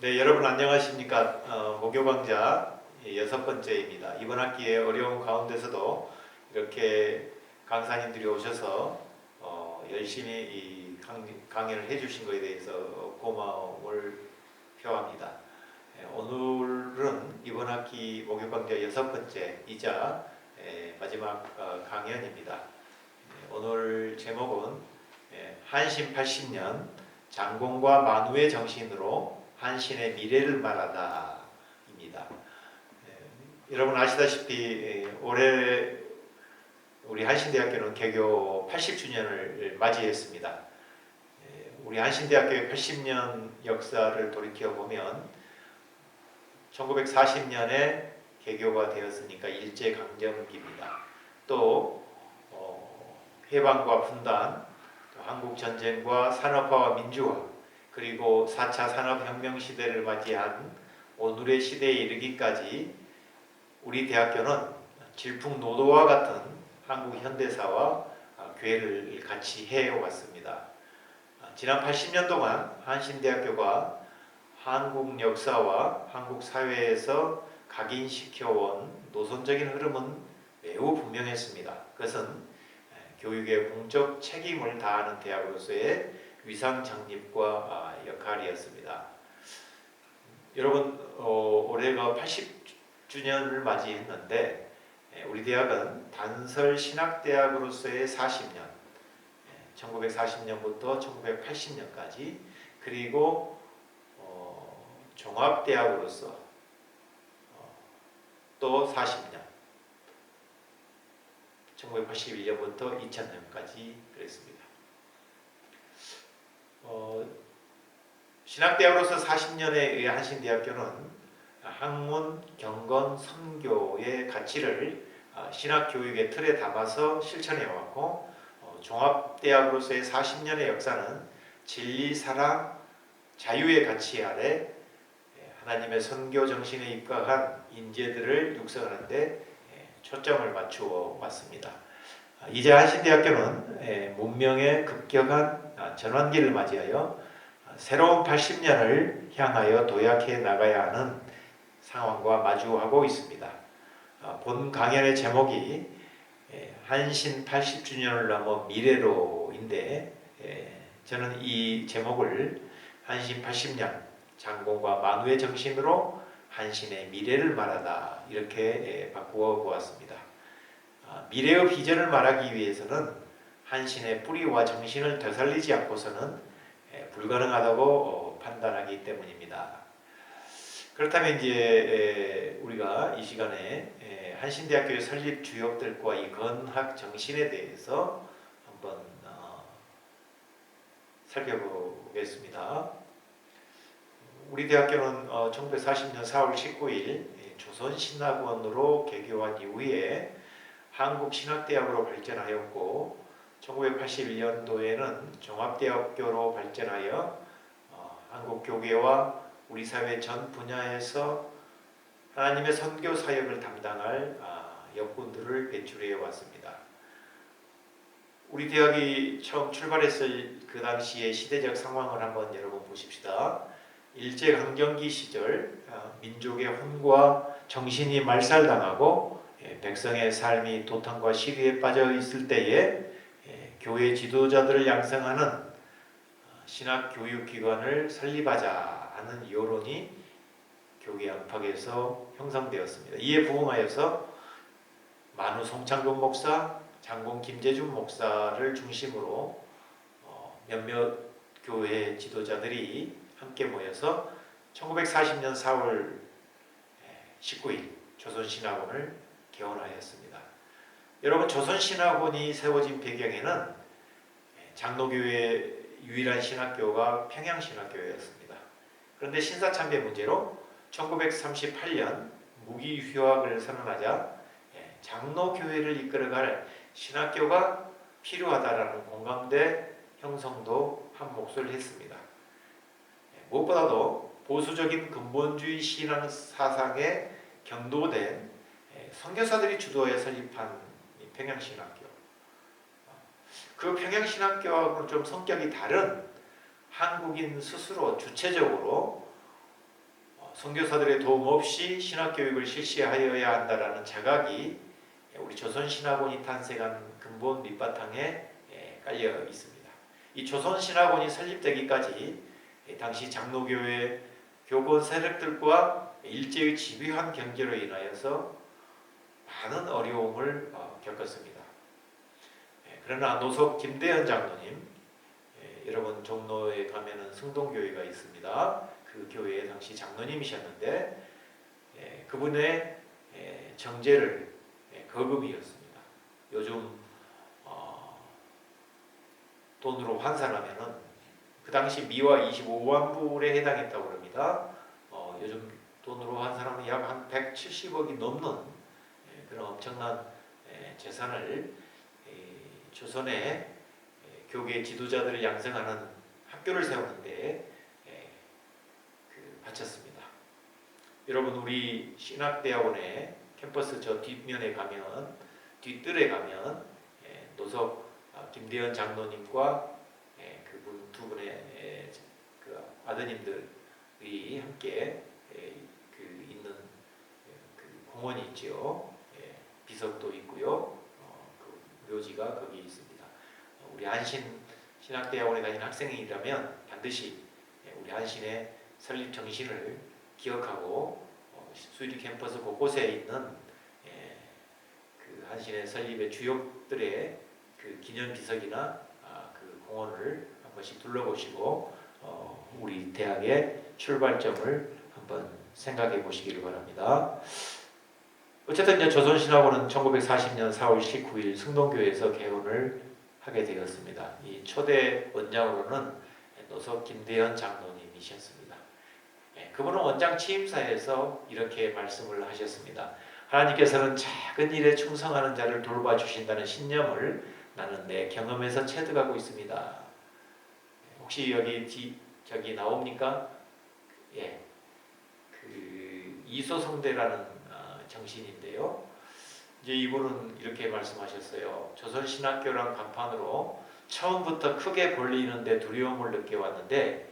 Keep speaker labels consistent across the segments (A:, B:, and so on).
A: 네, 여러분 안녕하십니까? 목요 강좌 6번째입니다. 이번 학기에 어려운 가운데서도 이렇게 강사님들이 오셔서 열심히 이 강연을 해주신 것에 대해서 고마움을 표합니다. 오늘은 이번 학기 목요 강좌 6번째이자 마지막 강연입니다. 오늘 제목은 한신 80년 장공과 만우의 정신으로 한신의 미래를 말하다 입니다. 여러분 아시다시피 올해 우리 한신대학교는 개교 80주년을 맞이했습니다. 우리 한신대학교의 80년 역사를 돌이켜보면 1940년에 개교가 되었으니까 일제강점기입니다. 또 해방과 분단, 한국전쟁과 산업화와 민주화, 그리고 4차 산업혁명 시대를 맞이한 오늘의 시대에 이르기까지 우리 대학교는 질풍노도와 같은 한국 현대사와 궤를 같이 해왔습니다. 지난 80년 동안 한신대학교가 한국 역사와 한국 사회에서 각인시켜온 노선적인 흐름은 매우 분명했습니다. 그것은 교육의 공적 책임을 다하는 대학으로서의 위상 정립과 역할이었습니다. 여러분 올해가 80주년을 맞이했는데 우리 대학은 단설 신학대학으로서의 40년, 1940년부터 1980년까지 그리고 종합대학으로서 또 40년, 1981년부터 2000년까지 그랬습니다. 신학대학으로서 40년의 한신대학교는 학문, 경건, 선교의 가치를 신학교육의 틀에 담아서 실천해왔고 종합대학으로서의 40년의 역사는 진리, 사랑, 자유의 가치 아래 하나님의 선교 정신에 입각한 인재들을 육성하는 데 초점을 맞추어 왔습니다. 이제 한신대학교는 문명의 급격한 전환기를 맞이하여 새로운 80년을 향하여 도약해 나가야 하는 상황과 마주하고 있습니다. 본 강연의 제목이 한신 80주년을 넘어 미래로인데 저는 이 제목을 한신 80년 장공과 만우의 정신으로 한신의 미래를 말하다 이렇게 바꾸어 보았습니다. 미래의 비전을 말하기 위해서는 한신의 뿌리와 정신을 되살리지 않고서는 불가능하다고 판단하기 때문입니다. 그렇다면 이제 우리가 이 시간에 한신대학교의 설립 주역들과 이 건학 정신에 대해서 한번 살펴보겠습니다. 우리 대학교는 1940년 4월 19일 조선신학원으로 개교한 이후에 한국신학대학으로 발전하였고 1981년도에는 종합대학교로 발전하여 한국교계와 우리 사회 전 분야에서 하나님의 선교 사역을 담당할 역군들을 배출해 왔습니다. 우리 대학이 처음 출발했을 그 당시의 시대적 상황을 한번 여러분 보십시다. 일제강점기 시절 민족의 혼과 정신이 말살당하고 백성의 삶이 도탄과 시리에 빠져 있을 때에 교회 지도자들을 양성하는 신학교육기관을 설립하자 하는 여론이 교계 안팎에서 형성되었습니다. 이에 부응하여서 만우 송창근 목사, 장공 김재준 목사를 중심으로 몇몇 교회 지도자들이 함께 모여서 1940년 4월 19일 조선신학원을 개원하였습니다. 여러분 조선신학원이 세워진 배경에는 장로교회의 유일한 신학교가 평양신학교였습니다. 그런데 신사참배 문제로 1938년 무기휴학을 선언하자 장로교회를 이끌어갈 신학교가 필요하다라는 공감대 형성도 한 몫을 했습니다. 무엇보다도 보수적인 근본주의 신앙 사상에 경도된 선교사들이 주도해 설립한 평양신학교, 그 평양신학교하고는 좀 성격이 다른 한국인 스스로 주체적으로 선교사들의 도움 없이 신학교육을 실시하여야 한다라는 자각이 우리 조선신학원이 탄생한 근본 밑바탕에 깔려 있습니다. 이 조선신학원이 설립되기까지 당시 장로교회 교권 세력들과 일제의 집요한 경제로 인하여서 많은 어려움을 겪었습니다. 그러나 노석 김대현 장로님, 여러분 종로에 가면은 성동교회가 있습니다. 그 교회의 당시 장로님이셨는데 그분의 정제를 거금이었습니다. 요즘 돈으로 환산하면은 그 당시 미화 25만 불에 해당했다고 합니다. 요즘 돈으로 환산하면 약 한 170억이 넘는 그런 엄청난 재산을 조선의 교계 지도자들을 양성하는 학교를 세우는데 바쳤습니다. 여러분 우리 신학대학원의 캠퍼스 저 뒷면에 가면 뒷뜰에 가면 노석 김대현 장로님과 그분 두 분의 그 아드님들이 함께 그 있는 그 공원이 있죠. 비석도 있고요. 그 묘지가 거기 있습니다. 우리 안신 신학대학원에 다니는 학생이라면 반드시 우리 안신의 설립 정신을 기억하고 수유리 캠퍼스 곳곳에 있는 그 안신의 설립의 주역들의 그 기념 비석이나 그 공원을 한 번씩 둘러보시고 우리 대학의 출발점을 한번 생각해 보시기를 바랍니다. 어쨌든 이제 조선신학원은 1940년 4월 19일 승동교회에서 개원을 하게 되었습니다. 이 초대 원장으로는 노석 김대현 장로님이셨습니다. 그분은 원장 취임사에서 이렇게 말씀을 하셨습니다. 하나님께서는 작은 일에 충성하는 자를 돌봐주신다는 신념을 나는 내 경험에서 체득하고 있습니다. 혹시 여기 저기 나옵니까? 예, 그 이소성대라는 정신인데요. 이제 이분은 이렇게 말씀하셨어요. 조선신학교란 간판으로 처음부터 크게 벌리는데 두려움을 느껴왔는데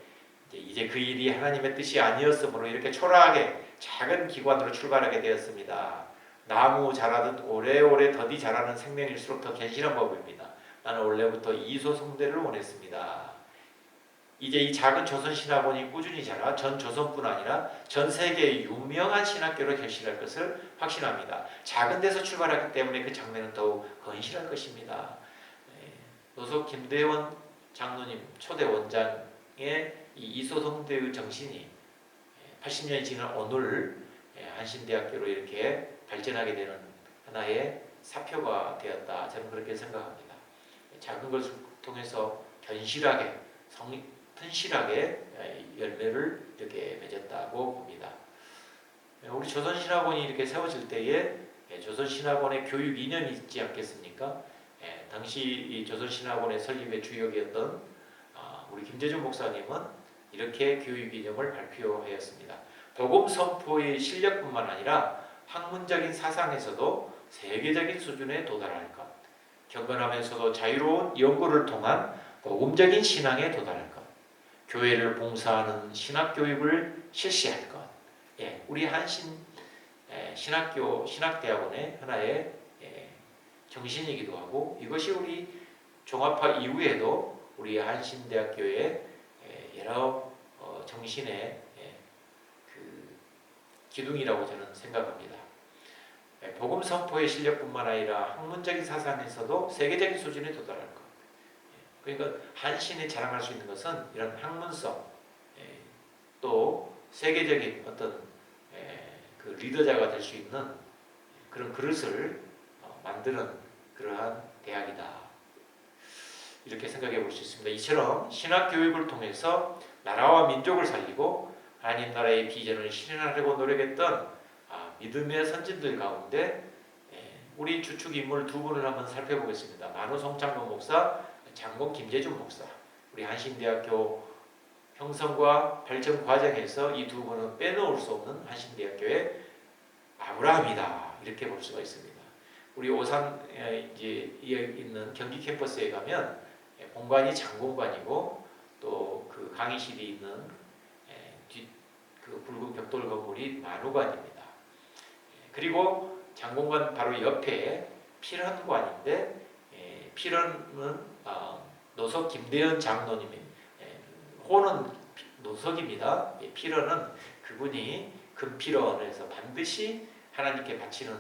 A: 이제 그 일이 하나님의 뜻이 아니었으므로 이렇게 초라하게 작은 기관으로 출발하게 되었습니다. 나무 자라듯 오래오래 더디 자라는 생명일수록 더 견실한 법입니다. 나는 원래부터 이소성대를 원했습니다. 이제 이 작은 조선신학원이 꾸준히 자라 전 조선뿐 아니라 전 세계의 유명한 신학교로 결실할 것을 확신합니다. 작은 데서 출발하기 때문에 그 장래는 더욱 건실할 것입니다. 노석 김대원 장로님 초대 원장의 이 이소성대의 정신이 80년이 지난 오늘 한신대학교로 이렇게 발전하게 되는 하나의 사표가 되었다. 저는 그렇게 생각합니다. 작은 것을 통해서 견실하게 튼실하게 열매를 이렇게 맺었다고 봅니다. 우리 조선신학원이 이렇게 세워질 때에 조선신학원의 교육 이념이 있지 않겠습니까? 당시 이 조선신학원의 설립의 주역이었던 우리 김재준 목사님은 이렇게 교육 이념을 발표하였습니다. 복음 선포의 실력뿐만 아니라 학문적인 사상에서도 세계적인 수준에 도달할 것, 경건하면서도 자유로운 연구를 통한 복음적인 신앙에 도달할 것, 교회를 봉사하는 신학교육을 실시할 것. 우리 한신 신학교 신학대학원의 하나의 정신이기도 하고 이것이 우리 종합화 이후에도 우리 한신대학교의 여러 정신의 그 기둥이라고 저는 생각합니다. 복음 선포의 실력뿐만 아니라 학문적인 사상에서도 세계적인 수준에 도달할 것. 그러니까 한신이 자랑할 수 있는 것은 이런 학문성, 또 세계적인 어떤 그 리더자가 될 수 있는 그런 그릇을 만드는 그러한 대학이다. 이렇게 생각해 볼 수 있습니다. 이처럼 신학교육을 통해서 나라와 민족을 살리고 하나님 나라의 비전을 실현하려고 노력했던 믿음의 선진들 가운데 우리 주축 인물 두 분을 한번 살펴보겠습니다. 만호 송창건 목사, 장공 김재준 목사. 우리 한신대학교 형성과 발전 과정에서 이 두 분은 빼놓을 수 없는 한신대학교의 아브라함이다. 이렇게 볼 수가 있습니다. 우리 오산에 이제 있는 경기 캠퍼스에 가면 본관이 장공관이고 또 그 강의실이 있는 그 붉은 벽돌 건물이 만우관입니다. 그리고 장공관 바로 옆에 필헌관인데 필헌은 노석 김대현 장로님이 호는 노석입니다. 부는 그분이 금필헌에서 반드시 하나님께 바치는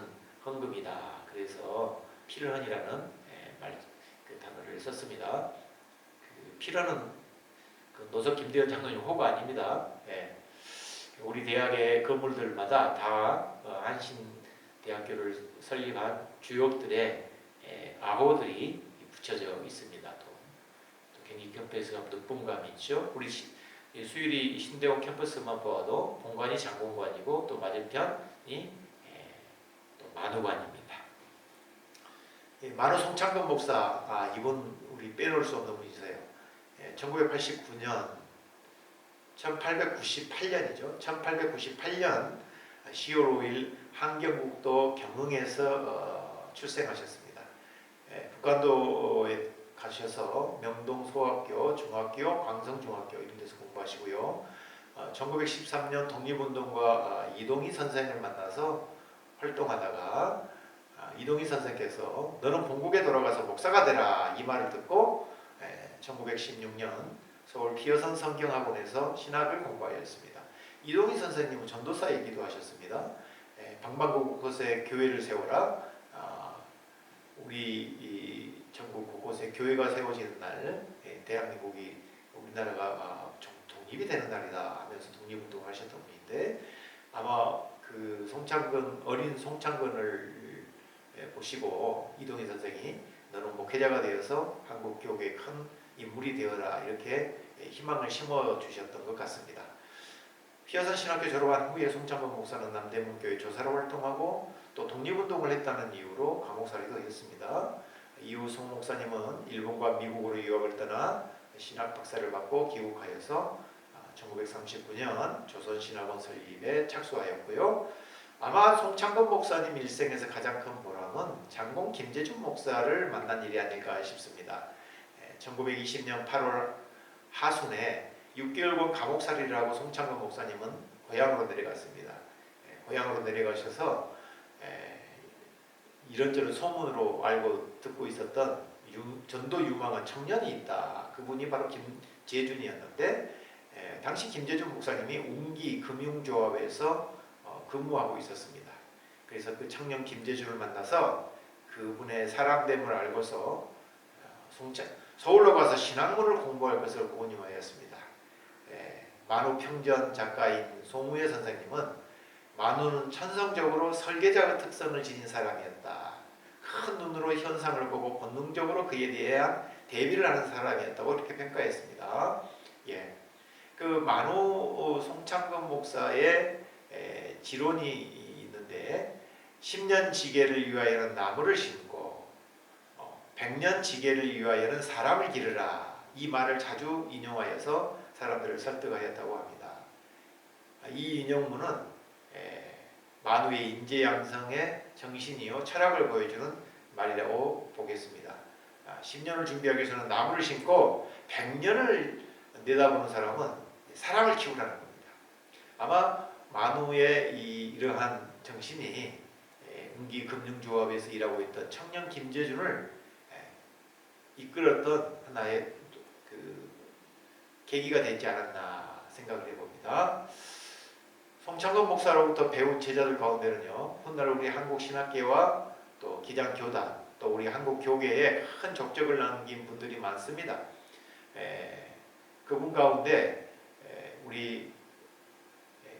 A: 헌금이다. 그래서 필헌이라는 그 단어를 썼습니다. 그 필헌은 그 노석 김대현 장로님 호가 아닙니다. 우리 대학의 건물들마다 다 한신대학교를 설립한 주역들의 아호들이 붙여져 있습니다. 또 경기 캠퍼스가 늑분감이 있죠. 우리 수유리 신대원 캠퍼스만 보아도 본관이 장공관이고 또 맞은편이 또 만우관입니다. 만우 송창근 목사, 이분 우리 빼놓을 수 없는 분이세요. 1989년 1898년이죠. 1898년 10월 5일 한경북도 경흥에서 출생하셨습니다. 북한도에 가셔서 명동 소학교, 중학교, 광성중학교 이런 데서 공부하시고요. 1913년 독립운동가 이동희 선생을 만나서 활동하다가 이동희 선생께서 너는 본국에 돌아가서 목사가 되라 이 말을 듣고 1916년 서울 피어선 성경학원에서 신학을 공부하였습니다. 이동희 선생님은 전도사이기도 하셨습니다. 방방곡 곳곳에 교회를 세워라. 우리 전국 곳곳에 교회가 세워지는 날, 대한민국이 우리나라가 독립이 되는 날이다 하면서 독립운동을 하셨던 분인데 아마 그 어린 송창근을 보시고 이동희 선생이 너는 목회자가 되어서 한국 교회의 큰 인물이 되어라 이렇게 희망을 심어 주셨던 것 같습니다. 피어선 신학교 졸업한 후에 송창근 목사는 남대문교회 조사로 활동하고 또 독립운동을 했다는 이유로 감옥살이도 했습니다. 이후 송 목사님은 일본과 미국으로 유학을 떠나 신학 박사를 받고 귀국하여서 1939년 조선신학원 설립에 착수하였고요. 아마 송창근 목사님 일생에서 가장 큰 보람은 장공 김재준 목사를 만난 일이 아닐까 싶습니다. 1920년 8월 하순에 6개월간 감옥살이를 하고 송창근 목사님은 고향으로 내려갔습니다. 고향으로 내려가셔서 이런저런 소문으로 알고 듣고 있었던 전도 유망한 청년이 있다. 그분이 바로 김재준이었는데 당시 김재준 목사님이 웅기 금융조합에서 근무하고 있었습니다. 그래서 그 청년 김재준을 만나서 그분의 사랑됨을 알고서 서울로 가서 신학문을 공부할 것을 권유하였습니다. 만우평전 작가인 송우회 선생님은 만우는 천성적으로 설계자의 특성을 지닌 사람이었다. 큰 눈으로 현상을 보고 본능적으로 그에 대한 대비를 하는 사람이었다고 이렇게 평가했습니다. 그 만우 송창근 목사의 지론이 있는데 10년 지계를 위하여는 나무를 심고 100년 지계를 위하여는 사람을 기르라 이 말을 자주 인용하여서 사람들을 설득하였다고 합니다. 이 인용문은 만우의 인재양성의 정신이요 철학을 보여주는 말이라고 보겠습니다. 10년을 준비하기 위해서는 나무를 심고 100년을 내다보는 사람은 사람을 키우라는 겁니다. 아마 만우의 이러한 정신이 웅기금융조합에서 일하고 있던 청년 김재준을 이끌었던 하나의 그 계기가 되지 않았나 생각을 해봅니다. 송창근 목사로부터 배운 제자들 가운데는요, 훗날 우리 한국신학계와 또 기장교단, 또 우리 한국교계에 큰 족적을 남긴 분들이 많습니다. 그분 가운데 우리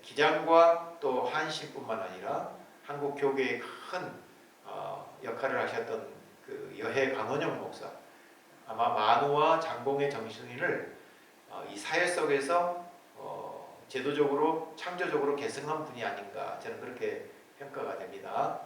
A: 기장과 또 한신뿐만 아니라 한국교계에 큰 역할을 하셨던 그 여해 강원영 목사, 아마 만우와 장공의 정신을 이 사회 속에서 제도적으로 창조적으로 계승한 분이 아닌가 저는 그렇게 평가가 됩니다.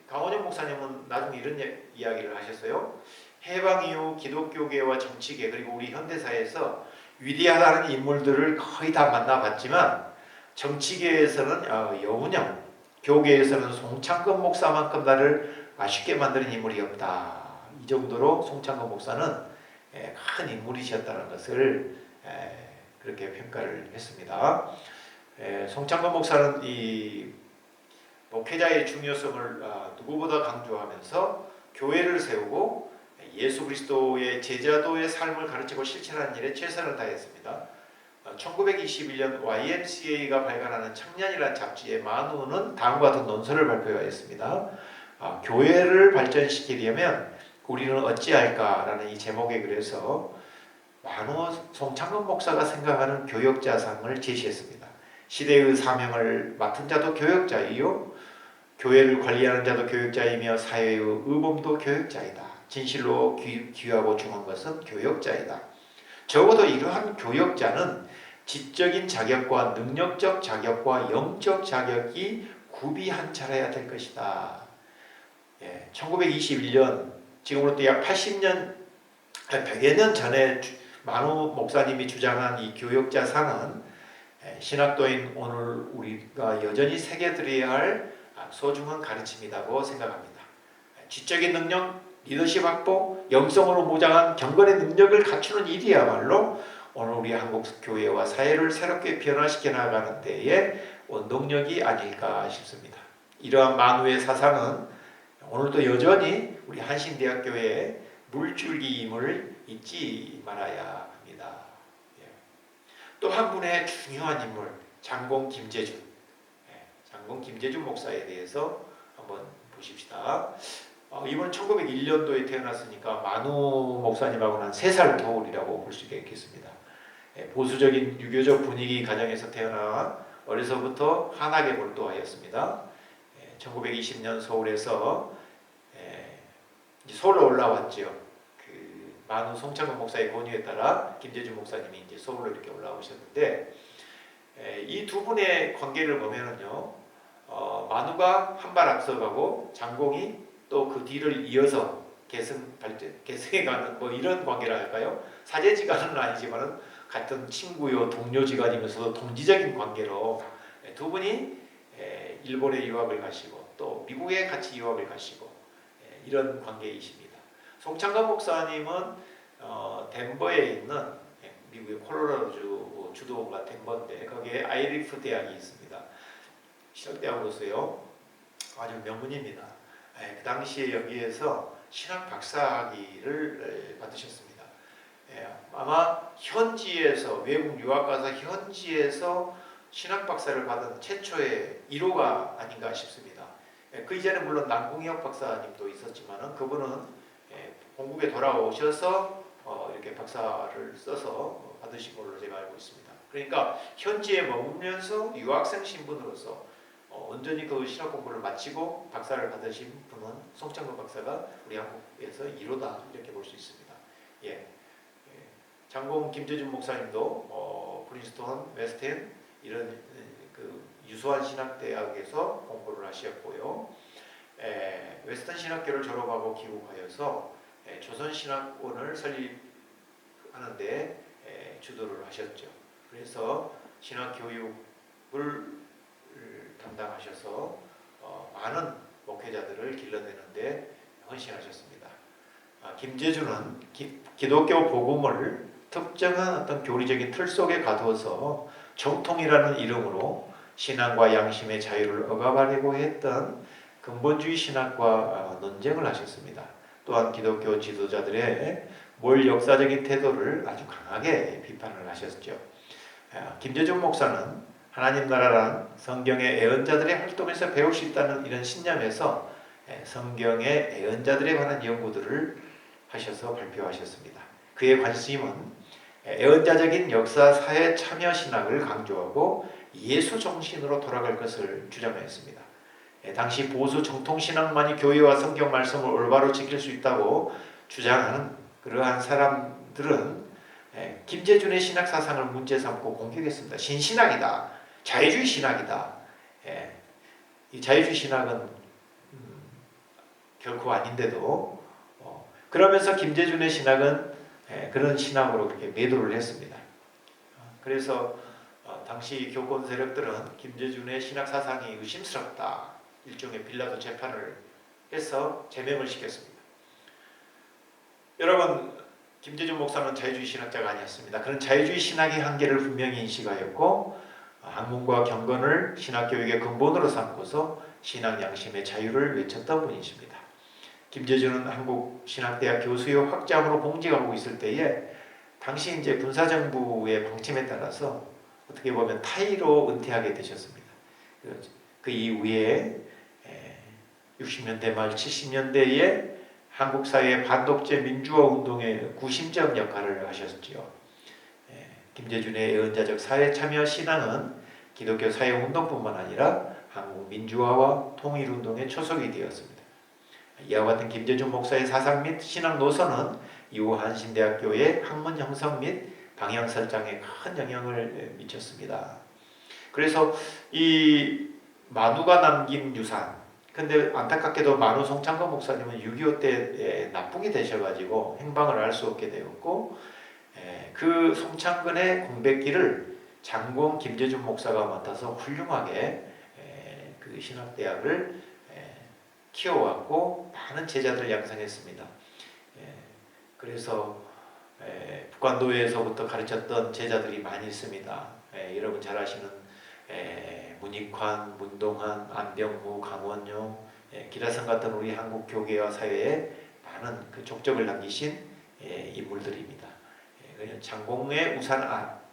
A: 강원영 목사님은 나중에 이런 이야기를 하셨어요. 해방 이후 기독교계와 정치계 그리고 우리 현대사에서 위대하다는 인물들을 거의 다 만나봤지만 정치계에서는 여운형, 교계에서는 송창근 목사만큼 나를 아쉽게 만드는 인물이 없다. 이 정도로 송창근 목사는 큰 인물이셨다는 것을 그렇게 평가를 했습니다. 송창건 목사는 이 목회자의 중요성을 누구보다 강조하면서 교회를 세우고 예수 그리스도의 제자도의 삶을 가르치고 실천하는 일에 최선을 다했습니다. 1921년 YMCA가 발간하는 청년이라는 잡지에 만우는 다음과 같은 논설을 발표하였습니다. 교회를 발전시키려면 우리는 어찌할까라는 이 제목에 그래서 만우 송창건 목사가 생각하는 교역자상을 제시했습니다. 시대의 사명을 맡은 자도 교역자이요 교회를 관리하는 자도 교역자이며 사회의 의범도 교역자이다. 진실로 귀하고 중요한 것은 교역자이다. 적어도 이러한 교역자는 지적인 자격과 능력적 자격과 영적 자격이 구비한차라야 될 것이다. 1921년 지금으로부터 약 80년, 100여 년 전에 만우 목사님이 주장한 이 교역자상은 신학도인 오늘 우리가 여전히 새겨들어야 할 소중한 가르침이라고 생각합니다. 지적인 능력, 리더십 확보, 영성으로 무장한 경건의 능력을 갖추는 일이야말로 오늘 우리 한국 교회와 사회를 새롭게 변화시켜 나가는 데에 원동력이 아닐까 싶습니다. 이러한 만우의 사상은 오늘도 여전히 우리 한신대학교의 물줄기임을 잊지 말아야 합니다. 또 한 분의 중요한 인물, 장공 김재준. 장공 김재준 목사에 대해서 한번 보십시다. 이번 1901년도에 태어났으니까 만우 목사님하고는 한 3살 터울이라고 볼 수 있겠습니다. 보수적인 유교적 분위기 가정에서 태어나 어려서부터 한학에 몰두하였습니다. 1920년 서울에서 서울로 올라왔죠. 그 만우 송창건 목사의 권유에 따라 김재준 목사님이 이제 서울로 이렇게 올라오셨는데 이 두 분의 관계를 보면은요, 만우가 한 발 앞서가고 장공이 또 그 뒤를 이어서 계승해가는 뭐 이런 관계라 할까요? 사제지간은 아니지만은 같은 친구요 동료지간이면서도 동지적인 관계로 두 분이 일본에 유학을 가시고 또 미국에 같이 유학을 가시고 이런 관계이십니다. 송창건 목사님은 덴버에 있는 미국의 콜로라도 주도가 덴버인데 거기에 아이리프 대학이 있습니다. 신학대학으로서요 아주 명문입니다. 그 당시에 여기에서 신학 박사학위를 받으셨습니다. 아마 현지에서 외국 유학 가서 현지에서 신학 박사를 받은 최초의 1호가 아닌가 싶습니다. 그 이전에 물론 남궁혁 박사님도 있었지만은 그분은 본국에 돌아오셔서 이렇게 박사를 써서 받으신 걸로 제가 알고 있습니다. 그러니까 현지에 머물면서 유학생 신분으로서 온전히 그 신학 공부를 마치고 박사를 받으신 분은 송창건 박사가 우리 한국에서 1호다 이렇게 볼 수 있습니다. 장공 김재준 목사님도 프린스턴, 웨스트햄 이런 그 유수한 신학대학에서 공부를 하셨고요. 웨스턴 신학교를 졸업하고 귀국하여서 조선신학원을 설립하는데 주도를 하셨죠. 그래서 신학교육을 담당하셔서 많은 목회자들을 길러내는데 헌신하셨습니다. 김재준은 기독교 복음을 특정한 어떤 교리적인 틀 속에 가두어서 정통이라는 이름으로 신앙과 양심의 자유를 억압하려고 했던 근본주의 신학과 논쟁을 하셨습니다. 또한 기독교 지도자들의 몰역사적인 태도를 아주 강하게 비판을 하셨죠. 김재준 목사는 하나님 나라란 성경의 애언자들의 활동에서 배울 수 있다는 이런 신념에서 성경의 애언자들에 관한 연구들을 하셔서 발표하셨습니다. 그의 관심은 애언자적인 역사 사회 참여 신학을 강조하고 예수 정신으로 돌아갈 것을 주장했습니다. 당시 보수 정통 신학만이 교회와 성경 말씀을 올바로 지킬 수 있다고 주장하는 그러한 사람들은 김재준의 신학 사상을 문제 삼고 공격했습니다. 신신학이다, 자유주의 신학이다. 이 자유주의 신학은 결코 아닌데도 그러면서 김재준의 신학은 그런 신학으로 그렇게 매도를 했습니다. 그래서 당시 교권 세력들은 김재준의 신학 사상이 의심스럽다. 일종의 빌라도 재판을 해서 제명을 시켰습니다. 여러분, 김재준 목사는 자유주의 신학자가 아니었습니다. 그는 자유주의 신학의 한계를 분명히 인식하였고 학문과 경건을 신학교육의 근본으로 삼고서 신학 양심의 자유를 외쳤던 분이십니다. 김재준은 한국신학대학 교수요 학장으로 봉직하고 있을 때에 당시 이제 군사정부의 방침에 따라서 어떻게 보면 타의로 은퇴하게 되셨습니다. 그 이후에 60년대 말 70년대에 한국 사회의 반독재 민주화 운동의 구심적 역할을 하셨지요. 김재준의 예언자적 사회 참여 신앙은 기독교 사회 운동뿐만 아니라 한국 민주화와 통일 운동의 초석이 되었습니다. 이와 같은 김재준 목사의 사상 및 신앙 노선은 이후 한신대학교의 학문 형성 및 방향 설정에 큰 영향을 미쳤습니다. 그래서 이 만우가 남긴 유산, 근데 안타깝게도 만우 송창건 목사님은 6.25 때 납북이 되셔가지고 행방을 알 수 없게 되었고, 그 송창근의 공백기를 장공 김재준 목사가 맡아서 훌륭하게 그 신학대학을 키워왔고 많은 제자들을 양성했습니다. 그래서 북한도에서부터 가르쳤던 제자들이 많이 있습니다. 여러분 잘 아시는 문익환, 문동환, 안병무, 강원용, 기라성 같은 우리 한국 교계와 사회에 많은 그 족적을 남기신 인물들입니다. 장공의 우산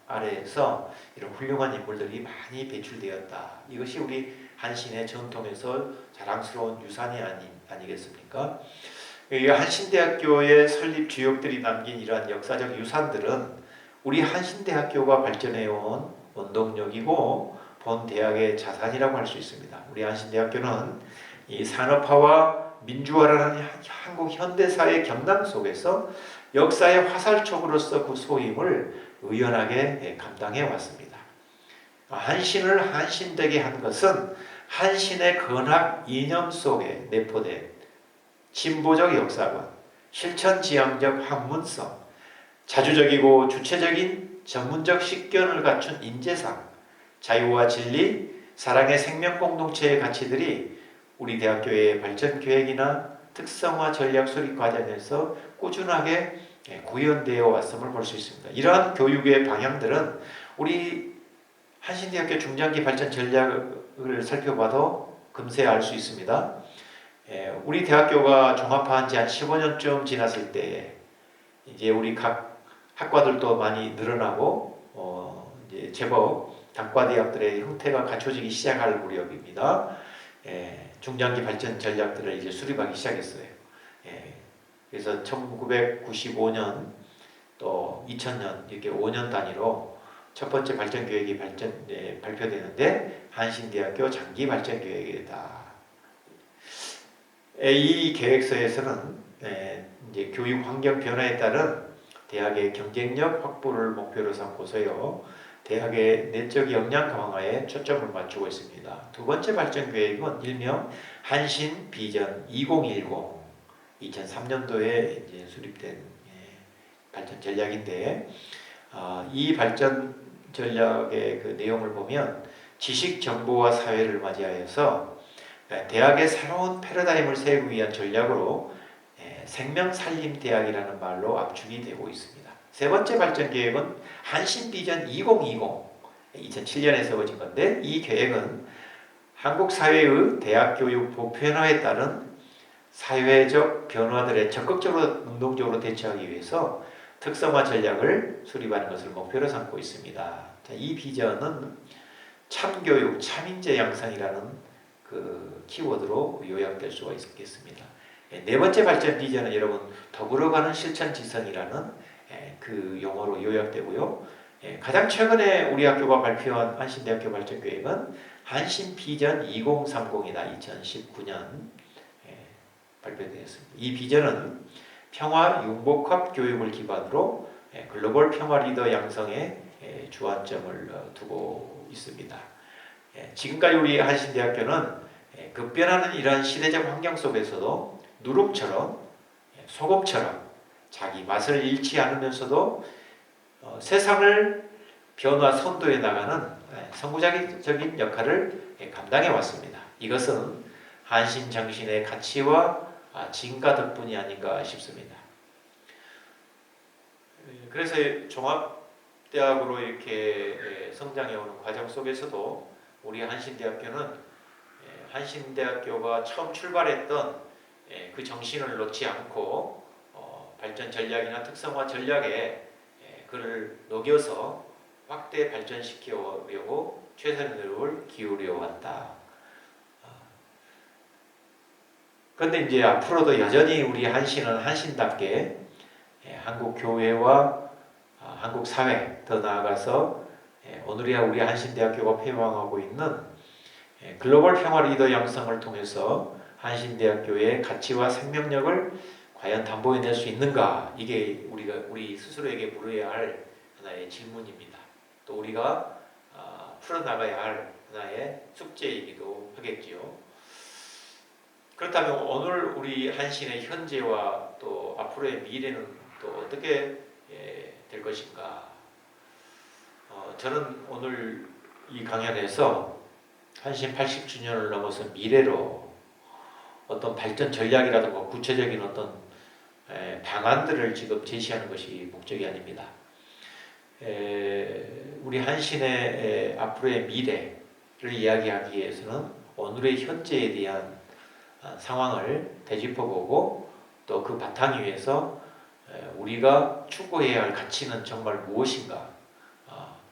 A: 아래에서 이런 훌륭한 인물들이 많이 배출되었다. 이것이 우리 한신의 전통에서 자랑스러운 유산이 아니겠습니까? 이 한신대학교의 설립 주역들이 남긴 이러한 역사적 유산들은 우리 한신대학교가 발전해온 원동력이고 본 대학의 자산이라고 할 수 있습니다. 우리 한신대학교는 이 산업화와 민주화라는 한국 현대사의 경남 속에서 역사의 화살촉으로서 그 소임을 의연하게 감당해 왔습니다. 한신을 한신되게 한 것은 한신의 건학 이념 속에 내포된 진보적 역사관, 실천지향적 학문성, 자주적이고 주체적인 전문적 식견을 갖춘 인재상, 자유와 진리, 사랑의 생명 공동체의 가치들이 우리 대학교의 발전 계획이나 특성화 전략 수립 과정에서 꾸준하게 구현되어 왔음을 볼 수 있습니다. 이러한 교육의 방향들은 우리 한신대학교 중장기 발전 전략을 살펴봐도 금세 알 수 있습니다. 우리 대학교가 종합화한 지 한 15년쯤 지났을 때에 이제 우리 각 학과들도 많이 늘어나고 이제 제법 단과대학들의 형태가 갖춰지기 시작할 무렵입니다. 중장기 발전 전략들을 이제 수립하기 시작했어요. 그래서 1995년 또 2000년 이렇게 5년 단위로 첫 번째 발전 계획이 발표되는데 한신대학교 장기 발전 계획이다. 이 계획서에서는 이제 교육 환경 변화에 따른 대학의 경쟁력 확보를 목표로 삼고서요. 대학의 내적 역량 강화에 초점을 맞추고 있습니다. 두 번째 발전 계획은 일명 한신 비전 2010, 2003년도에 이제 수립된 발전 전략인데, 이 발전 전략의 그 내용을 보면 지식 정보화 사회를 맞이하여서 대학의 새로운 패러다임을 세우기 위한 전략으로 생명살림대학이라는 말로 압축이 되고 있습니다. 세 번째 발전 계획은 한신비전 2020, 2007년에 세워진 건데, 이 계획은 한국 사회의 대학 교육 보편화에 따른 사회적 변화들에 적극적으로 능동적으로 대처하기 위해서 특성화 전략을 수립하는 것을 목표로 삼고 있습니다. 자, 이 비전은 참교육, 참인재 양성이라는 그 키워드로 요약될 수가 있겠습니다. 네 번째 발전 비전은 여러분 더불어가는 실천지성이라는 그 용어로 요약되고요. 가장 최근에 우리 학교가 발표한 한신대학교 발전 계획은 한신 비전 2030이다. 2019년 발표되었습니다. 이 비전은 평화 융복합 교육을 기반으로 글로벌 평화 리더 양성에 주안점을 두고 있습니다. 지금까지 우리 한신대학교는 급변하는 이러한 시대적 환경 속에서도 누룩처럼 소금처럼 자기 맛을 잃지 않으면서도 세상을 변화 선도해 나가는 선구자적인 역할을 감당해 왔습니다. 이것은 한신 정신의 가치와 진가 덕분이 아닌가 싶습니다. 그래서 종합대학으로 이렇게 성장해 오는 과정 속에서도 우리 한신대학교는 한신대학교가 처음 출발했던 그 정신을 놓지 않고 발전 전략이나 특성화 전략에 그를 녹여서 확대 발전시키려고 최선의 노력을 기울여 왔다. 그런데 이제 앞으로도 여전히 우리 한신은 한신답게 한국 교회와 한국 사회, 더 나아가서 오늘이야 우리 한신대학교가 표방하고 있는 글로벌 평화 리더 양성을 통해서 한신대학교의 가치와 생명력을 과연 담보해낼 수 있는가? 이게 우리 스스로에게 물어야 할 하나의 질문입니다. 또 우리가 풀어나가야 할 하나의 숙제이기도 하겠지요. 그렇다면 오늘 우리 한신의 현재와 또 앞으로의 미래는 또 어떻게 될 것인가? 저는 오늘 이 강연에서 한신 80주년을 넘어서 미래로 어떤 발전 전략이라든가 구체적인 어떤 방안들을 지금 제시하는 것이 목적이 아닙니다. 우리 한신의 앞으로의 미래를 이야기하기 위해서는 오늘의 현재에 대한 상황을 되짚어보고 또 그 바탕 위에서 우리가 추구해야 할 가치는 정말 무엇인가,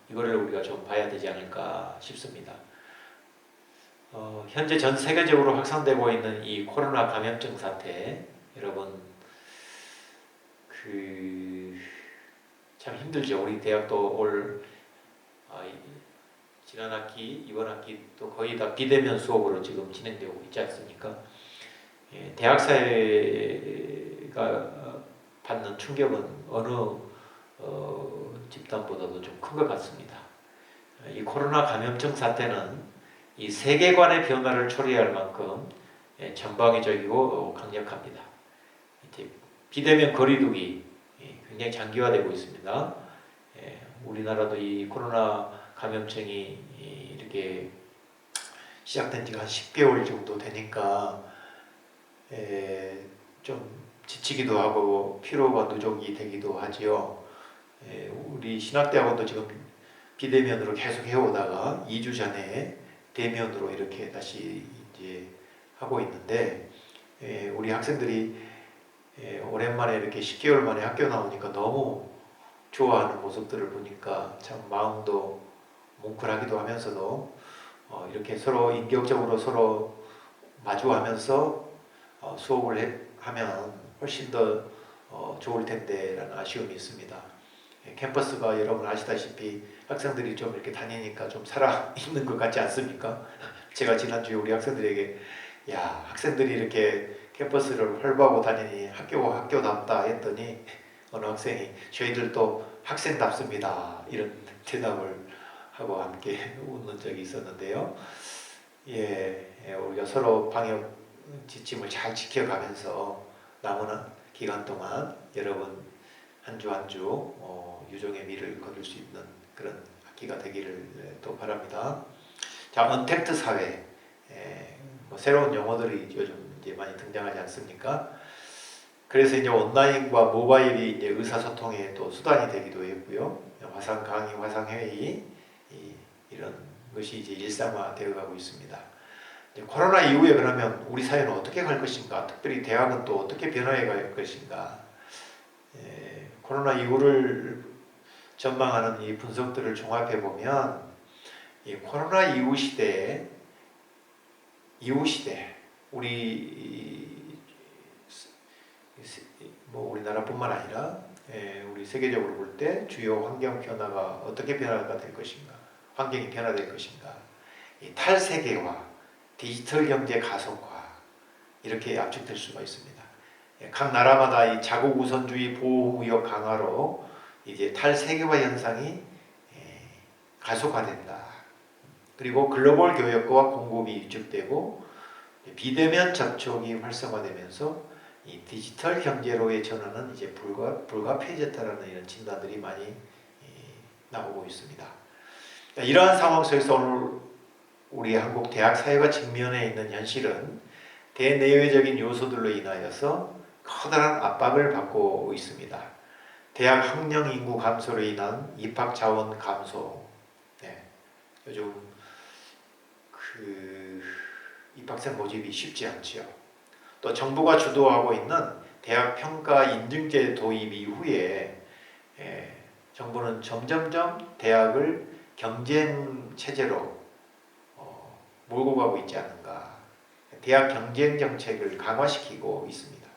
A: 이거를 우리가 좀 봐야 되지 않을까 싶습니다. 현재 전 세계적으로 확산되고 있는 이 코로나 감염증 사태, 여러분 참 힘들죠. 우리 대학도 지난 학기, 이번 학기 또 거의 다 비대면 수업으로 지금 진행되고 있지 않습니까? 대학 사회가 받는 충격은 어느 집단보다도 좀 큰 것 같습니다. 이 코로나 감염증 사태는 이 세계관의 변화를 초래할 만큼 전방위적이고 강력합니다. 이제 비대면 거리두기 굉장히 장기화되고 있습니다. 우리나라도 이 코로나 감염증이 이렇게 시작된 지가 한 10개월 정도 되니까 좀 지치기도 하고 피로가 누적이 되기도 하지요. 우리 신학대학원도 지금 비대면으로 계속 해오다가 2주 전에 대면으로 이렇게 다시 이제 하고 있는데, 우리 학생들이 오랜만에 이렇게 10개월 만에 학교 나오니까 너무 좋아하는 모습들을 보니까 참 마음도 뭉클하기도 하면서도 이렇게 서로 인격적으로 서로 마주하면서 수업을 하면 훨씬 더 좋을 텐데라는 아쉬움이 있습니다. 캠퍼스가 여러분 아시다시피 학생들이 좀 이렇게 다니니까 좀 살아있는 것 같지 않습니까? 제가 지난주에 우리 학생들에게 학생들이 이렇게 캠퍼스를 활보하고 다니니 학교가 학교답다 했더니 어느 학생이 저희들도 학생답습니다, 이런 대답을 하고 함께 웃는 적이 있었는데요. 우리가 서로 방역 지침을 잘 지켜가면서 남은 기간 동안 여러분 한 주 한 주 유종의 미를 거둘 수 있는 그런 학기가 되기를 또 바랍니다. 자, 언택트 사회, 새로운 용어들이 요즘 이제 많이 등장하지 않습니까? 그래서 이제 온라인과 모바일이 이제 의사소통의 또 수단이 되기도 했고요. 화상 강의, 화상 회의, 이런 것이 이제 일상화되어 가고 있습니다. 코로나 이후에 그러면 우리 사회는 어떻게 갈 것인가? 특별히 대학은 또 어떻게 변화해 갈 것인가? 코로나 이후를 전망하는 이 분석들을 종합해 보면 이 코로나 이후 시대 우리나라뿐만 아니라 우리 세계적으로 볼 때 주요 환경 변화가 어떻게 변화가 될 것인가? 환경이 변화될 것인가? 이 탈세계화, 디지털 경제 가속화, 이렇게 압축될 수가 있습니다. 각 나라마다 이 자국 우선주의 보호무역 강화로 이제 탈세계화 현상이 가속화된다. 그리고 글로벌 교역과 공급이 위축되고 비대면 접촉이 활성화되면서 이 디지털 경제로의 전환은 이제 불가피해졌다라는 이런 진단들이 많이 나오고 있습니다. 이러한 상황 속에서 오늘 우리 한국 대학 사회가 직면해 있는 현실은 대내외적인 요소들로 인하여서 커다란 압박을 받고 있습니다. 대학 학령 인구 감소로 인한 입학 자원 감소. 네. 요즘 그 입학생 모집이 쉽지 않지요. 또 정부가 주도하고 있는 대학 평가 인증제 도입 이후에 정부는 점점점 대학을 경쟁 체제로 몰고 가고 있지 않는가. 대학 경쟁 정책을 강화시키고 있습니다.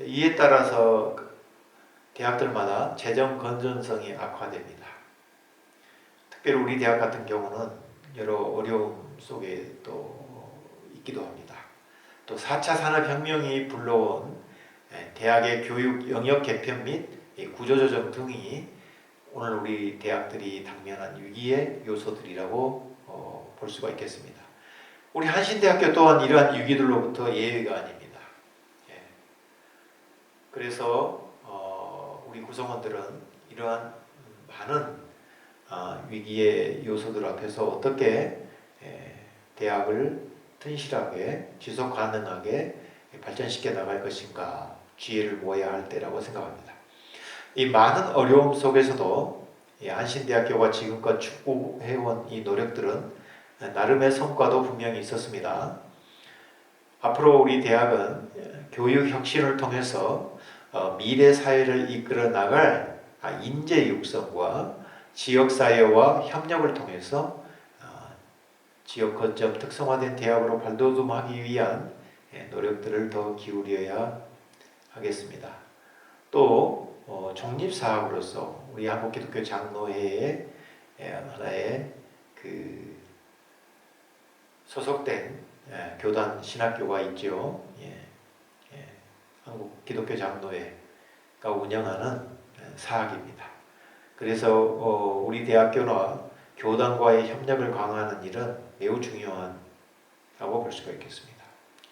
A: 이에 따라서 대학들마다 재정 건전성이 악화됩니다. 특별히 우리 대학 같은 경우는 여러 어려움 속에 또 있기도 합니다. 또 4차 산업혁명이 불러온 대학의 교육 영역 개편 및 구조조정 등이 오늘 우리 대학들이 당면한 위기의 요소들이라고 볼 수가 있겠습니다. 우리 한신대학교 또한 이러한 위기들로부터 예외가 아닙니다. 그래서 우리 구성원들은 이러한 많은 위기의 요소들 앞에서 어떻게 대학을 튼실하게 지속 가능하게 발전시켜 나갈 것인가 기회를 모아야 할 때라고 생각합니다. 이 많은 어려움 속에서도 한신대학교가 지금껏 추구해온 이 노력들은 나름의 성과도 분명히 있었습니다. 앞으로 우리 대학은 교육 혁신을 통해서 미래 사회를 이끌어 나갈 인재 육성과 지역사회와 협력을 통해서 지역 거점 특성화된 대학으로 발돋움하기 위한 노력들을 더 기울여야 하겠습니다. 또 독립사학으로서 우리 한국기독교 장로회의 하나의 그 소속된 교단 신학교가 있죠. 한국기독교 장로회가 운영하는 사학입니다. 그래서 우리 대학교나 교단과의 협력을 강화하는 일은 매우 중요하다고 볼 수가 있겠습니다.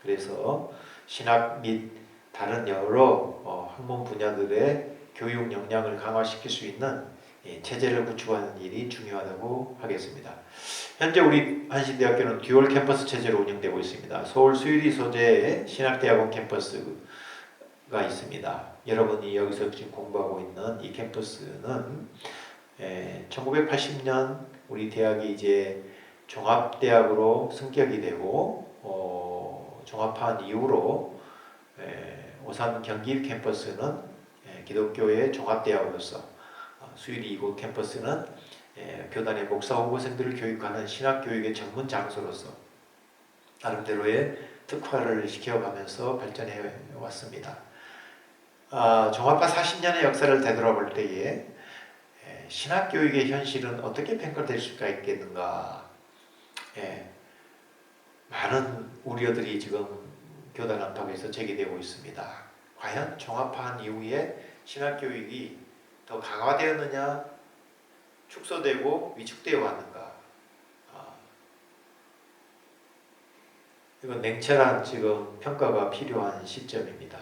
A: 그래서 신학 및 다른 여러 학문 분야들의 교육 역량을 강화시킬 수 있는 체제를 구축하는 일이 중요하다고 하겠습니다. 현재 우리 한신대학교는 듀얼 캠퍼스 체제로 운영되고 있습니다. 서울 수유리 소재의 신학대학원 캠퍼스가 있습니다. 여러분이 여기서 지금 공부하고 있는 이 캠퍼스는 1980년 우리 대학이 이제 종합대학으로 승격이 되고 종합한 이후로 오산 경기 캠퍼스는 기독교의 종합대학으로서 수유리 이곳 캠퍼스는 교단의 목사 후보생들을 교육하는 신학교육의 전문 장소로서 나름대로의 특화를 시켜가면서 발전해 왔습니다. 종합파 40년의 역사를 되돌아볼 때에 신학교육의 현실은 어떻게 평가될 수가 있겠는가. 많은 우려들이 지금 교단 안팎에서 제기되고 있습니다. 과연 종합화한 이후에 신학교육이 더 강화되었느냐, 축소되고 위축되어 왔는가. 이건 냉철한 지금 평가가 필요한 시점입니다.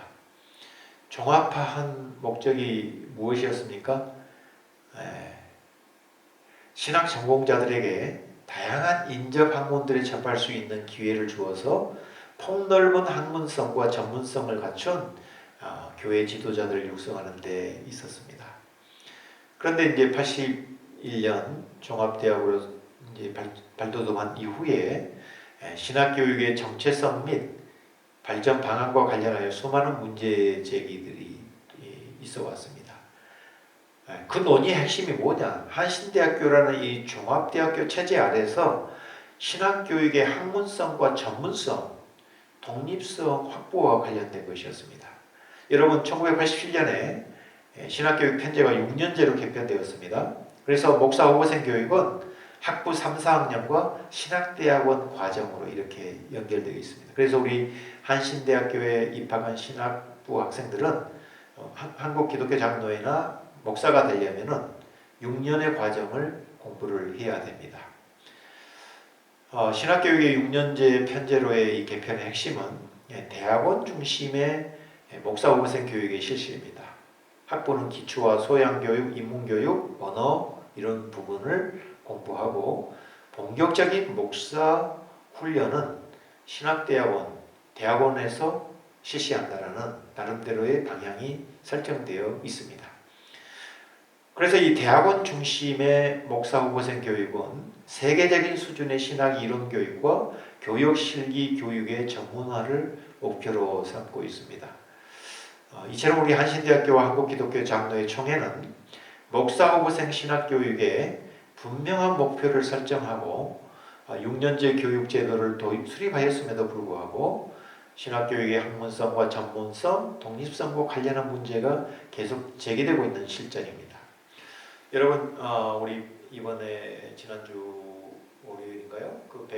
A: 종합화한 목적이 무엇이었습니까? 신학 전공자들에게 다양한 인접 학문들에 접할 수 있는 기회를 주어서 폭넓은 학문성과 전문성을 갖춘 교회 지도자들을 육성하는 데 있었습니다. 그런데 이제 81년 종합대학으로 이제 발돋움한 이후에 신학교육의 정체성 및 발전 방안과 관련하여 수많은 문제 제기들이 있어 왔습니다. 그 논의의 핵심이 뭐냐? 한신대학교라는 이 종합대학교 체제 아래서 신학교육의 학문성과 전문성, 독립성 확보와 관련된 것이었습니다. 여러분 1987년에 신학교육 편제가 6년제로 개편되었습니다. 그래서 목사 후보생 교육은 학부 3, 4학년과 신학대학원 과정으로 이렇게 연결되어 있습니다. 그래서 우리 한신대학교에 입학한 신학부 학생들은 한국기독교 장로회나 목사가 되려면 6년의 과정을 공부를 해야 됩니다. 신학교육의 6년제 편제로의 이 개편의 핵심은 대학원 중심의 목사 후보생 교육의 실시입니다. 학부는 기초와 소양교육, 인문교육, 언어 이런 부분을 공부하고 본격적인 목사 훈련은 신학대학원, 대학원에서 실시한다라는 나름대로의 방향이 설정되어 있습니다. 그래서 이 대학원 중심의 목사 후보생 교육은 세계적인 수준의 신학 이론 교육과 교육 실기 교육의 전문화를 목표로 삼고 있습니다. 이처럼 우리 한신대학교와 한국기독교 장로회 총회는 목사 후보생 신학 교육에 분명한 목표를 설정하고 6년제 교육 제도를 수립하였음에도 불구하고 신학교육의 학문성과 전문성, 독립성과 관련한 문제가 계속 제기되고 있는 실정입니다. 여러분, 우리 이번에 지난주 월요일인가요? 그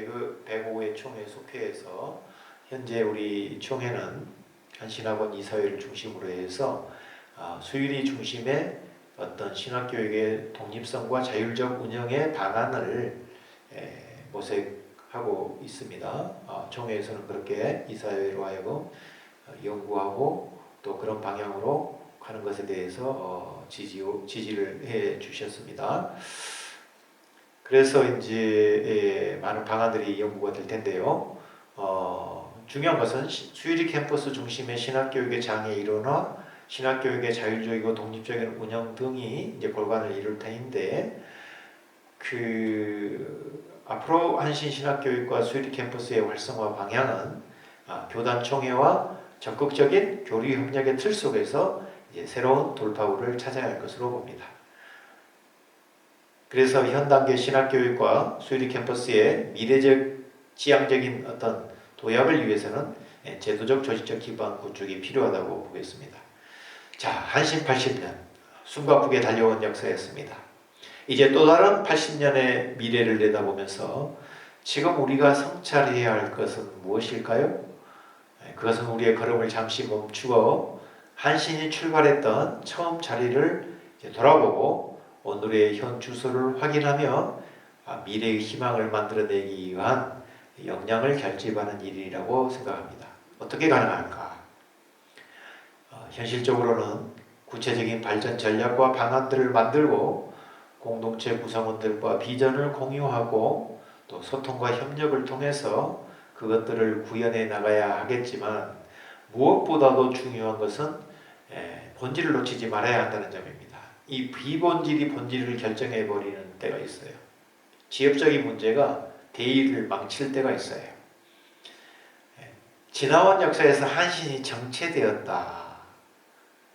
A: 105회 총회 속회에서 현재 우리 총회는 한신학원 이사회를 중심으로 해서 수유리 중심의 어떤 신학교육의 독립성과 자율적 운영의 방안을 모색하고 있습니다. 총회에서는 그렇게 이사회로 하여금 연구하고 또 그런 방향으로 가는 것에 대해서 지지를 해 주셨습니다. 그래서 이제 많은 방안들이 연구가 될 텐데요. 중요한 것은 수유리 캠퍼스 중심의 신학교육의 장애 이론화, 신학교육의 자율적이고 독립적인 운영 등이 이제 골반을 이룰 터인데, 앞으로 한신 신학교육과 수유리 캠퍼스의 활성화 방향은 교단 총회와 적극적인 교류 협력의 틀 속에서 이제 새로운 돌파구를 찾아야 할 것으로 봅니다. 그래서 현 단계 신학교육과 수유리 캠퍼스의 미래적 지향적인 어떤 도약을 위해서는 제도적 조직적 기반 구축이 필요하다고 보겠습니다. 자, 한신 80년 숨가쁘게 달려온 역사였습니다. 이제 또 다른 80년의 미래를 내다보면서 지금 우리가 성찰해야 할 것은 무엇일까요? 그것은 우리의 걸음을 잠시 멈추고 한신이 출발했던 처음 자리를 돌아보고 오늘의 현 주소를 확인하며 미래의 희망을 만들어내기 위한 역량을 결집하는 일이라고 생각합니다. 어떻게 가능할까? 현실적으로는 구체적인 발전 전략과 방안들을 만들고 공동체 구성원들과 비전을 공유하고 또 소통과 협력을 통해서 그것들을 구현해 나가야 하겠지만, 무엇보다도 중요한 것은 본질을 놓치지 말아야 한다는 점입니다. 이 비본질이 본질을 결정해 버리는 때가 있어요. 지역적인 문제가 대의를 망칠 때가 있어요. 지나온 역사에서 한신이 정체되었다,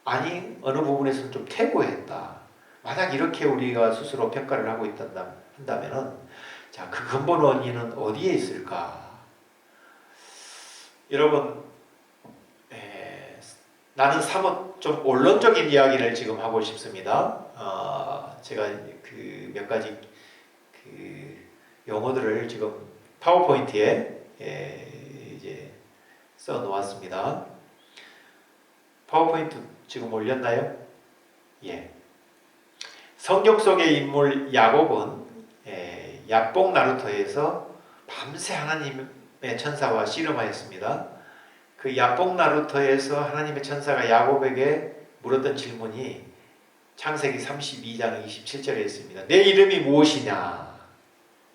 A: 아니 어느 부분에서는 좀 퇴보했다, 만약 이렇게 우리가 스스로 평가를 하고 한다면은, 자, 그 근본 원인은 어디에 있을까? 여러분, 나는 사뭇 좀 원론적인 이야기를 지금 하고 싶습니다. 제가 그 몇 가지 그 용어들을 지금 파워포인트에 이제 써 놓았습니다. 파워포인트 지금 올렸나요? 예. 성경 속의 인물 야곱은 야뽕 나루터에서 밤새 하나님의 천사와 씨름하였습니다. 그 야뽕 나루터에서 하나님의 천사가 야곱에게 물었던 질문이 창세기 32장 27절에 있습니다. 내 이름이 무엇이냐?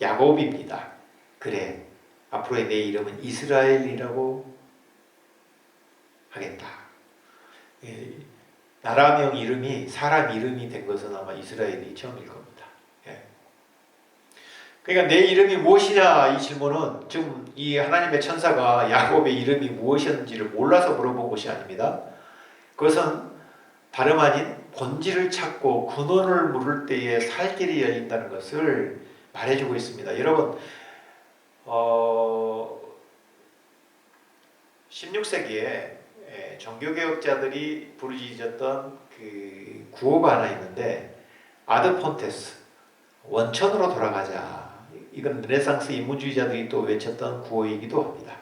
A: 야곱입니다. 그래, 앞으로의 내 이름은 이스라엘이라고 하겠다. 나라명 이름이 사람 이름이 된 것은 아마 이스라엘이 처음일 겁니다. 그러니까 내 이름이 무엇이냐, 이 질문은 지금 이 하나님의 천사가 야곱의 이름이 무엇이었는지를 몰라서 물어본 것이 아닙니다. 그것은 다름 아닌 본질을 찾고 근원을 물을 때에 살 길이 열린다는 것을 말해주고 있습니다. 여러분, 16세기에 종교개혁자들이 부르짖었던 그 구호가 하나 있는데, 아드 폰테스, 원천으로 돌아가자. 이건 르네상스 인문주의자들이 또 외쳤던 구호이기도 합니다.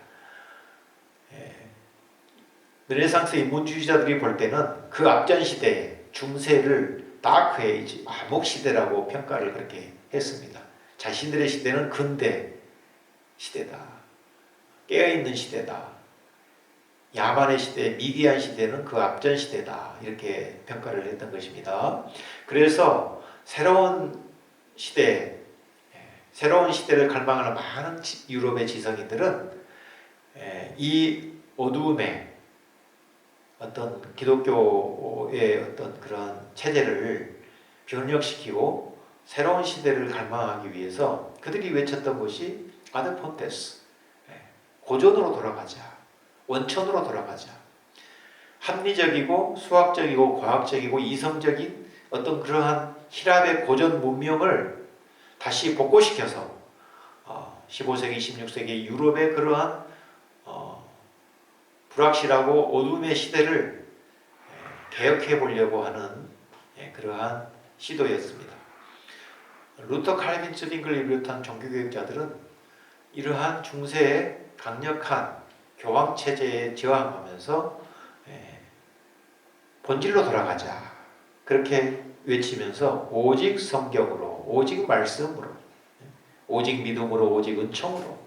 A: 르네상스 인문주의자들이 볼 때는 그 앞전 시대 중세를 다크 에이지, 암흑 시대라고 평가를 그렇게 했습니다. 자신들의 시대는 근대 시대다, 깨어있는 시대다, 야만의 시대, 미개한 시대는 그 앞전 시대다, 이렇게 평가를 했던 것입니다. 그래서 새로운 시대를 갈망하는 많은 유럽의 지성인들은 이 어두움의 어떤 기독교의 어떤 그런 체제를 변혁시키고 새로운 시대를 갈망하기 위해서 그들이 외쳤던 것이 아드 폰테스, 고전으로 돌아가자, 원천으로 돌아가자. 합리적이고 수학적이고 과학적이고 이성적인 어떤 그러한 히랍의 고전 문명을 다시 복고시켜서 15세기, 16세기 유럽의 그러한 불확실하고 어둠의 시대를 개혁해 보려고 하는 그러한 시도였습니다. 루터 칼빈 스윙글을 비롯한 종교개혁자들은 이러한 중세의 강력한 교황체제에 저항하면서 본질로 돌아가자 그렇게 외치면서 오직 성경으로, 오직 말씀으로, 오직 믿음으로, 오직 은총으로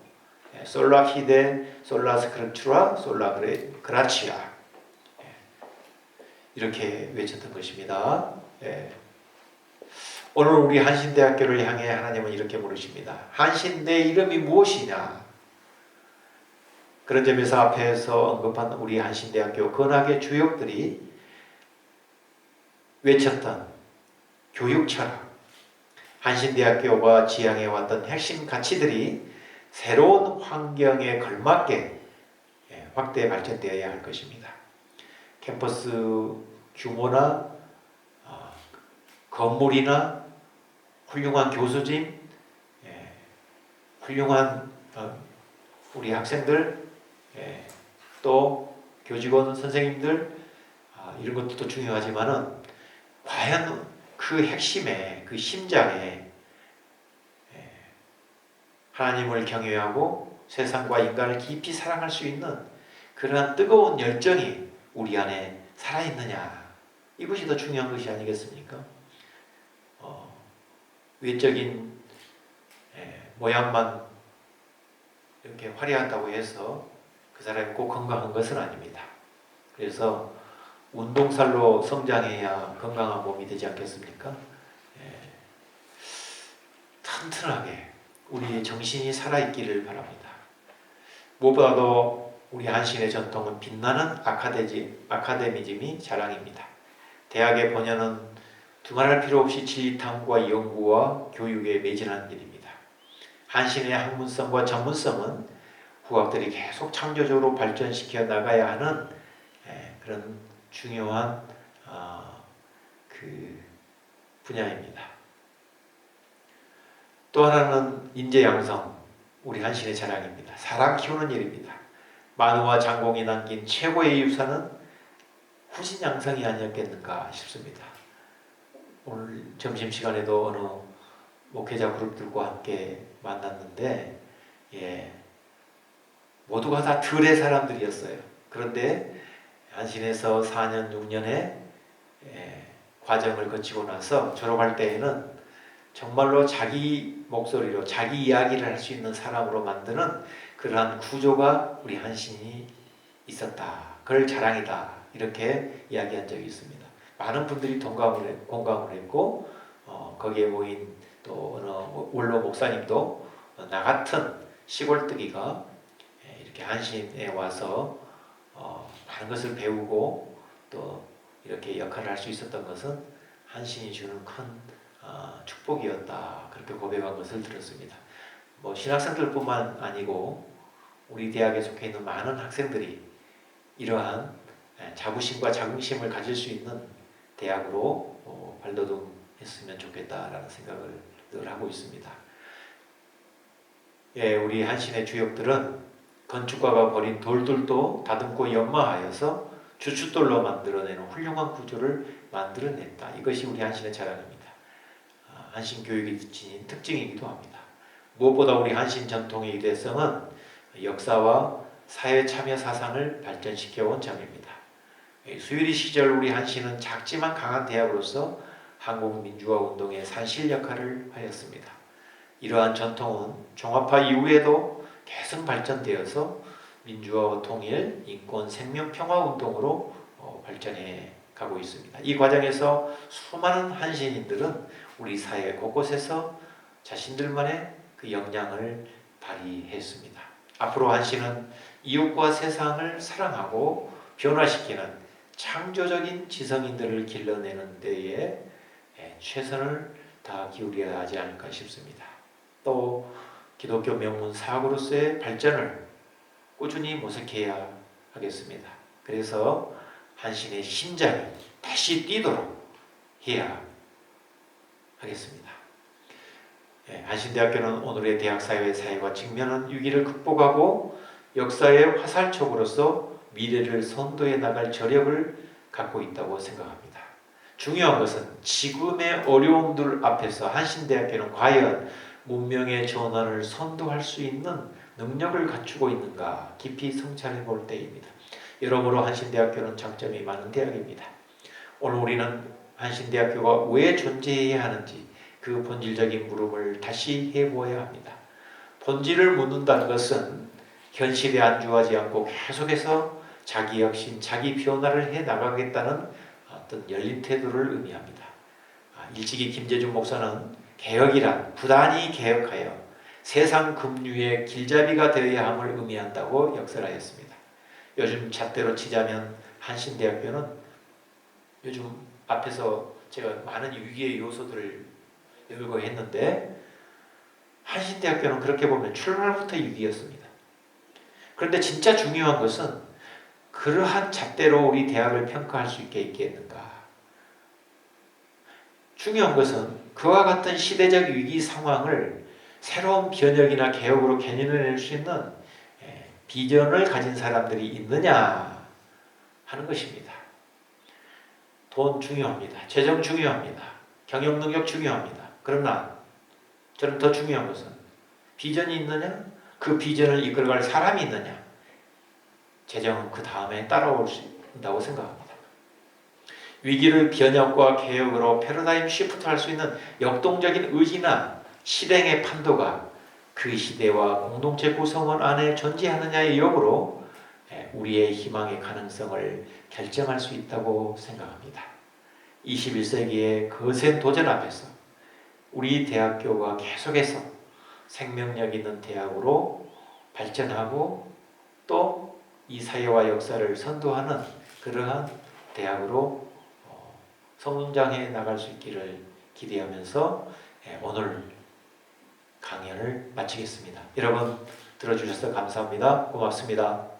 A: 솔라 피데, 솔라 스크립투라, 솔라 그라치아 이렇게 외쳤던 것입니다. 오늘 우리 한신대학교를 향해 하나님은 이렇게 물으십니다. 한신대 이름이 무엇이냐? 그런 점에서 앞에서 언급한 우리 한신대학교 건학의 주역들이 외쳤던 교육 철학, 한신대학교가 지향해왔던 핵심 가치들이 새로운 환경에 걸맞게 확대 발전되어야 할 것입니다. 캠퍼스 규모나 건물이나 훌륭한 교수진, 훌륭한 우리 학생들, 또 교직원 선생님들 이런 것도 중요하지만은 과연 그 핵심에, 그 심장에 하나님을 경외하고 세상과 인간을 깊이 사랑할 수 있는 그러한 뜨거운 열정이 우리 안에 살아있느냐, 이것이 더 중요한 것이 아니겠습니까? 외적인 모양만 이렇게 화려하다고 해서 그 사람이 꼭 건강한 것은 아닙니다. 그래서 운동살로 성장해야 건강한 몸이 되지 않겠습니까? 튼튼하게 우리의 정신이 살아있기를 바랍니다. 무엇보다도 우리 한신의 전통은 빛나는 아카데미즘이 자랑입니다. 대학의 본연은 두말할 필요 없이 진리 탐구와 연구와 교육에 매진하는 일입니다. 한신의 학문성과 전문성은 후학들이 계속 창조적으로 발전시켜 나가야 하는 그런 중요한 그 분야입니다. 또 하나는 인재 양성, 우리 한신의 자랑입니다. 사람 키우는 일입니다. 만우와 장공이 남긴 최고의 유산은 후신 양성이 아니었겠는가 싶습니다. 오늘 점심시간에도 어느 목회자 그룹들과 함께 만났는데 모두가 다 들의 사람들이었어요. 그런데 한신에서 4년, 6년의 과정을 거치고 나서 졸업할 때에는 정말로 자기 목소리로 자기 이야기를 할 수 있는 사람으로 만드는 그러한 구조가 우리 한신이 있었다. 그걸 자랑이다. 이렇게 이야기한 적이 있습니다. 많은 분들이 공감을 했고 거기에 모인 또 어느 원로 목사님도 나 같은 시골뜨기가 이렇게 한신에 와서 많은 것을 배우고 또 이렇게 역할을 할 수 있었던 것은 한신이 주는 큰 축복이었다. 그렇게 고백한 것을 들었습니다. 신학생들뿐만 아니고 우리 대학에 속해 있는 많은 학생들이 이러한 자부심과 자긍심을 가질 수 있는 대학으로 발돋움했으면 좋겠다라는 생각을 늘 하고 있습니다. 우리 한신의 주역들은 건축가가 버린 돌들도 다듬고 연마하여서 주춧돌로 만들어내는 훌륭한 구조를 만들어냈다. 이것이 우리 한신의 자랑입니다. 한신 교육이 지닌 특징이기도 합니다. 무엇보다 우리 한신 전통의 유대성은 역사와 사회 참여 사상을 발전시켜온 점입니다. 수유리 시절 우리 한신은 작지만 강한 대학으로서 한국 민주화 운동의 산실 역할을 하였습니다. 이러한 전통은 종합화 이후에도 계속 발전되어서 민주화와 통일, 인권, 생명, 평화 운동으로 발전해 가고 있습니다. 이 과정에서 수많은 한신인들은 우리 사회 곳곳에서 자신들만의 그 역량을 발휘했습니다. 앞으로 한신은 이웃과 세상을 사랑하고 변화시키는 창조적인 지성인들을 길러내는 데에
B: 최선을 다 기울여야 하지 않을까 싶습니다. 또 기독교 명문 사학으로서의 발전을 꾸준히 모색해야 하겠습니다. 그래서 한신의 심장이 다시 뛰도록 해야 하겠습니다. 한신대학교는 오늘의 대학사회의 사회와 직면한 위기를 극복하고 역사의 화살촉으로서 미래를 선도해 나갈 저력을 갖고 있다고 생각합니다. 중요한 것은 지금의 어려움들 앞에서 한신대학교는 과연 문명의 전환을 선도할 수 있는 능력을 갖추고 있는가 깊이 성찰해 볼 때입니다. 여러모로 한신대학교는 장점이 많은 대학입니다. 오늘 우리는 한신대학교가 왜 존재해야 하는지 그 본질적인 물음을 다시 해보아야 합니다. 본질을 묻는다는 것은 현실에 안주하지 않고 계속해서 자기 혁신, 자기 변화를 해 나가겠다는 어떤 열린 태도를 의미합니다. 일찍이 김재준 목사는 개혁이란 부단히 개혁하여 세상 급류의 길잡이가 되어야 함을 의미한다고 역설하였습니다. 요즘 잣대로 치자면 한신대학교는 요즘 앞에서 제가 많은 위기의 요소들을 열거했는데 한신대학교는 그렇게 보면 출발부터 위기였습니다. 그런데 진짜 중요한 것은 그러한 잣대로 우리 대학을 평가할 수 있겠는가. 중요한 것은 그와 같은 시대적 위기 상황을 새로운 변혁이나 개혁으로 견인해낼 수 있는 비전을 가진 사람들이 있느냐 하는 것입니다. 돈 중요합니다. 재정 중요합니다. 경영 능력 중요합니다. 그러나 저는 더 중요한 것은 비전이 있느냐? 그 비전을 이끌어갈 사람이 있느냐? 재정은 그 다음에 따라올 수 있다고 생각합니다. 위기를 변혁과 개혁으로 패러다임 시프트할 수 있는 역동적인 의지나 실행의 판도가 그 시대와 공동체 구성원 안에 존재하느냐의 여부로 우리의 희망의 가능성을 결정할 수 있다고 생각합니다. 21세기의 거센 도전 앞에서 우리 대학교가 계속해서 생명력 있는 대학으로 발전하고 또 이 사회와 역사를 선도하는 그러한 대학으로 성장해 나갈 수 있기를 기대하면서 오늘 강연을 마치겠습니다. 여러분 들어주셔서 감사합니다. 고맙습니다.